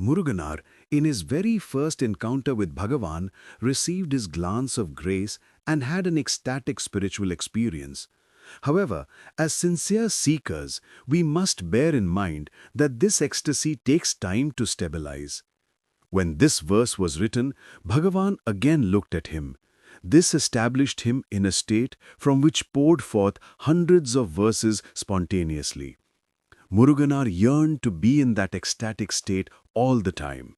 Muruganar, in his very first encounter with Bhagavan, received his glance of grace and had an ecstatic spiritual experience. However, as sincere seekers, we must bear in mind that this ecstasy takes time to stabilize. When this verse was written, Bhagavan again looked at him. This established him in a state from which poured forth hundreds of verses spontaneously. Muruganar yearned to be in that ecstatic state all the time.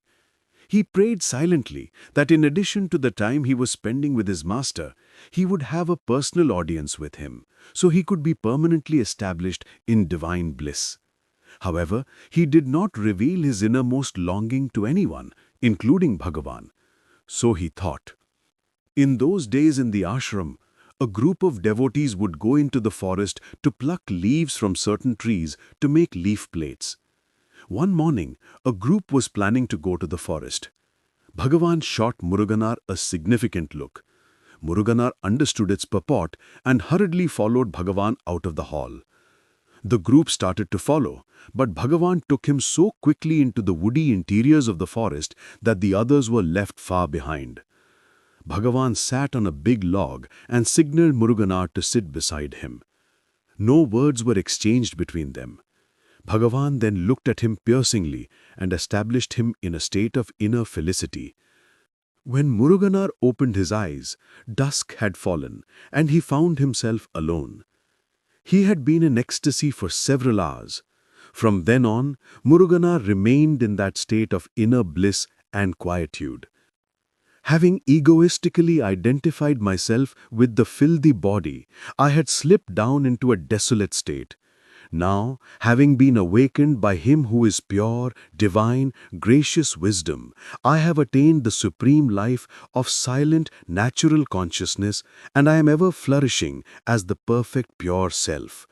He prayed silently that in addition to the time he was spending with his master, he would have a personal audience with him, so he could be permanently established in divine bliss. However, he did not reveal his innermost longing to anyone, including Bhagavan. So he thought. In those days in the ashram, a group of devotees would go into the forest to pluck leaves from certain trees to make leaf plates. One morning, a group was planning to go to the forest. Bhagavan shot Muruganar a significant look. Muruganar understood its purport and hurriedly followed Bhagavan out of the hall. The group started to follow, but Bhagavan took him so quickly into the woody interiors of the forest that the others were left far behind. Bhagavan sat on a big log and signaled Muruganar to sit beside him. No words were exchanged between them. Bhagavan then looked at him piercingly and established him in a state of inner felicity. When Muruganar opened his eyes, dusk had fallen and he found himself alone. He had been in ecstasy for several hours. From then on, Muruganar remained in that state of inner bliss and quietude. Having egoistically identified myself with the filthy body, I had slipped down into a desolate state. Now, having been awakened by Him who is pure, divine, gracious wisdom, I have attained the supreme life of silent, natural consciousness, and I am ever flourishing as the perfect pure self.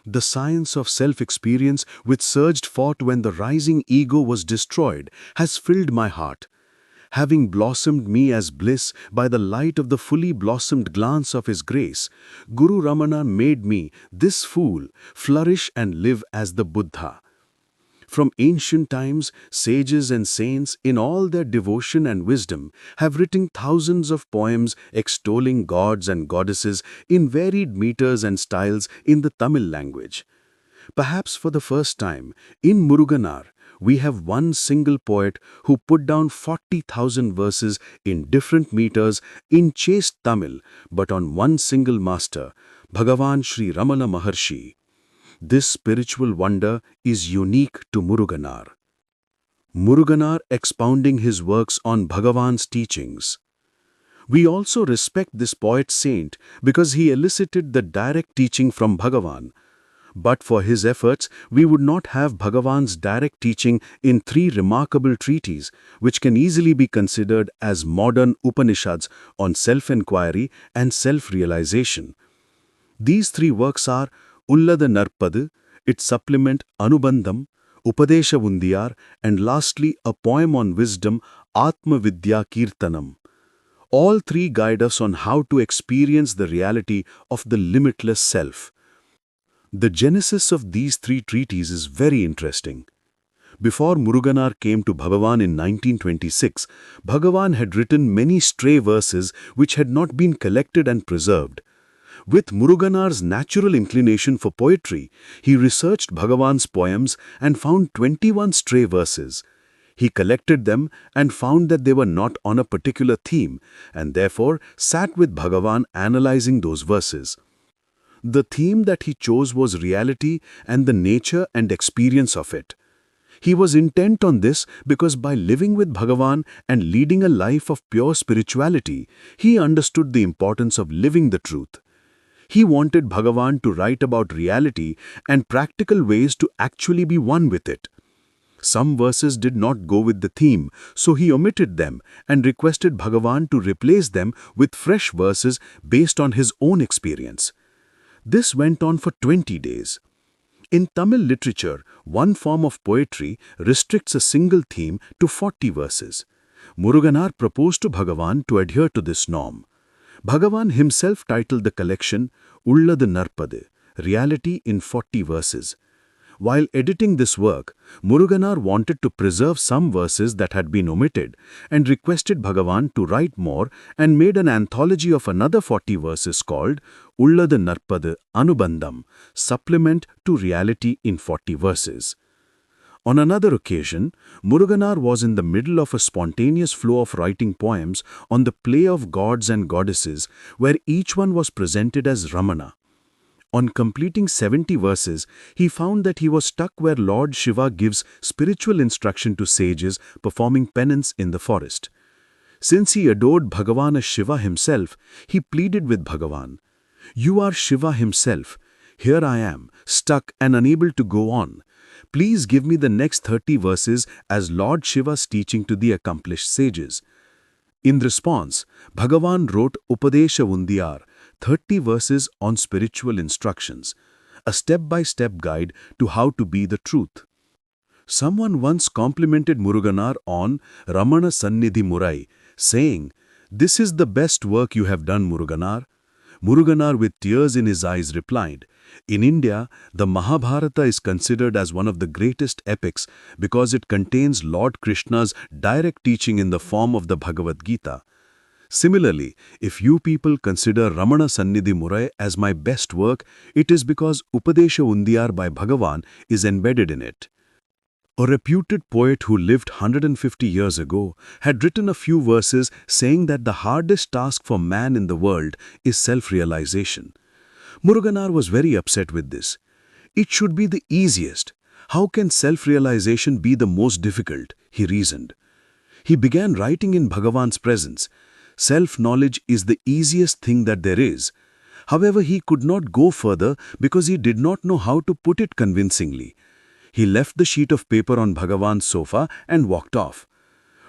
The science of self-experience which surged forth when the rising ego was destroyed has filled my heart. Having blossomed me as bliss by the light of the fully blossomed glance of His grace, Guru Ramana made me, this fool, flourish and live as the Buddha. From ancient times, sages and saints, in all their devotion and wisdom, have written thousands of poems extolling gods and goddesses in varied meters and styles in the Tamil language. Perhaps for the first time, in Muruganar, we have one single poet who put down 40,000 verses in different meters in chaste Tamil, but on one single master, Bhagavan Sri Ramana Maharshi. This spiritual wonder is unique to Muruganar. Muruganar expounding his works on Bhagavan's teachings. We also respect this poet-saint because he elicited the direct teaching from Bhagavan. But for his efforts, we would not have Bhagavan's direct teaching in three remarkable treatises, which can easily be considered as modern Upanishads on self-inquiry and self-realization. These three works are Ullada Narpadu, its supplement Anubandham, Upadesha Undiyar, and lastly a poem on wisdom, Atma Vidya Kirtanam. All three guide us on how to experience the reality of the limitless self. The genesis of these three treatises is very interesting. Before Muruganar came to Bhagavan in 1926, Bhagavan had written many stray verses which had not been collected and preserved. With Muruganar's natural inclination for poetry, he researched Bhagavan's poems and found 21 stray verses. He collected them and found that they were not on a particular theme, and therefore sat with Bhagavan analyzing those verses. The theme that he chose was reality and the nature and experience of it. He was intent on this because by living with Bhagavan and leading a life of pure spirituality, he understood the importance of living the truth. He wanted Bhagavan to write about reality and practical ways to actually be one with it. Some verses did not go with the theme, so he omitted them and requested Bhagavan to replace them with fresh verses based on his own experience. This went on for 20 days. In Tamil literature, one form of poetry restricts a single theme to 40 verses. Muruganar proposed to Bhagavan to adhere to this norm. Bhagavan himself titled the collection Ulladu Narpadu, Reality in 40 Verses. While editing this work, Muruganar wanted to preserve some verses that had been omitted and requested Bhagavan to write more and made an anthology of another 40 verses called Ulladu Narpadu Anubandham, supplement to reality in 40 verses. On another occasion, Muruganar was in the middle of a spontaneous flow of writing poems on the play of gods and goddesses, where each one was presented as Ramana. On completing 70 verses, he found that he was stuck where Lord Shiva gives spiritual instruction to sages performing penance in the forest. Since he adored Bhagavan as Shiva himself, he pleaded with Bhagavan, "You are Shiva himself. Here I am, stuck and unable to go on. Please give me the next 30 verses as Lord Shiva's teaching to the accomplished sages." In response, Bhagavan wrote Upadesha Undiyar, 30 verses on spiritual instructions, a step-by-step guide to how to be the truth. Someone once complimented Muruganar on Ramana Sannidhi Murai, saying, "This is the best work you have done, Muruganar." Muruganar, with tears in his eyes, replied, "In India, the Mahabharata is considered as one of the greatest epics because it contains Lord Krishna's direct teaching in the form of the Bhagavad Gita. Similarly, if you people consider Ramana Sannidhi Murai as my best work, it is because Upadesha Undiyar by Bhagavan is embedded in it." A reputed poet who lived 150 years ago had written a few verses saying that the hardest task for man in the world is self-realization. Muruganar was very upset with this. It should be the easiest. How can self-realization be the most difficult? He reasoned. He began writing in Bhagavan's presence. Self-knowledge is the easiest thing that there is. However, he could not go further because he did not know how to put it convincingly. He left the sheet of paper on Bhagavan's sofa and walked off.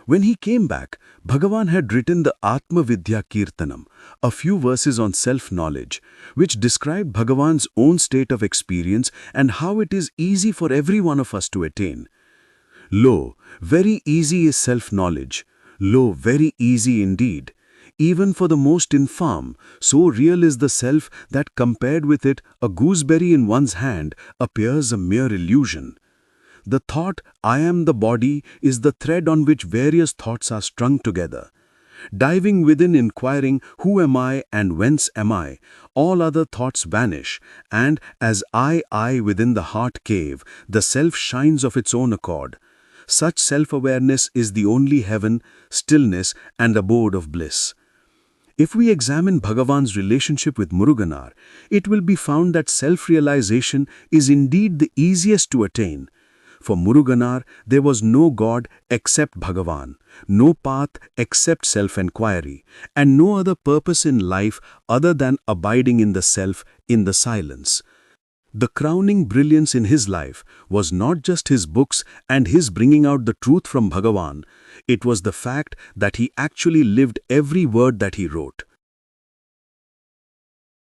When he came back, Bhagavan had written the Atma Vidya Kirtanam, a few verses on self-knowledge, which described Bhagavan's own state of experience and how it is easy for every one of us to attain. Lo, very easy is self-knowledge. Lo, very easy indeed. Even for the most infirm, so real is the self that compared with it, a gooseberry in one's hand appears a mere illusion. The thought, "I am the body," is the thread on which various thoughts are strung together. Diving within, inquiring, "Who am I and whence am I?" all other thoughts vanish, and as I within the heart cave, the self shines of its own accord. Such self-awareness is the only heaven, stillness, and abode of bliss. If we examine Bhagavan's relationship with Muruganar, it will be found that self-realization is indeed the easiest to attain. For Muruganar, there was no God except Bhagavan, no path except self-enquiry, and no other purpose in life other than abiding in the self, in the silence. The crowning brilliance in his life was not just his books and his bringing out the truth from Bhagavan, it was the fact that he actually lived every word that he wrote.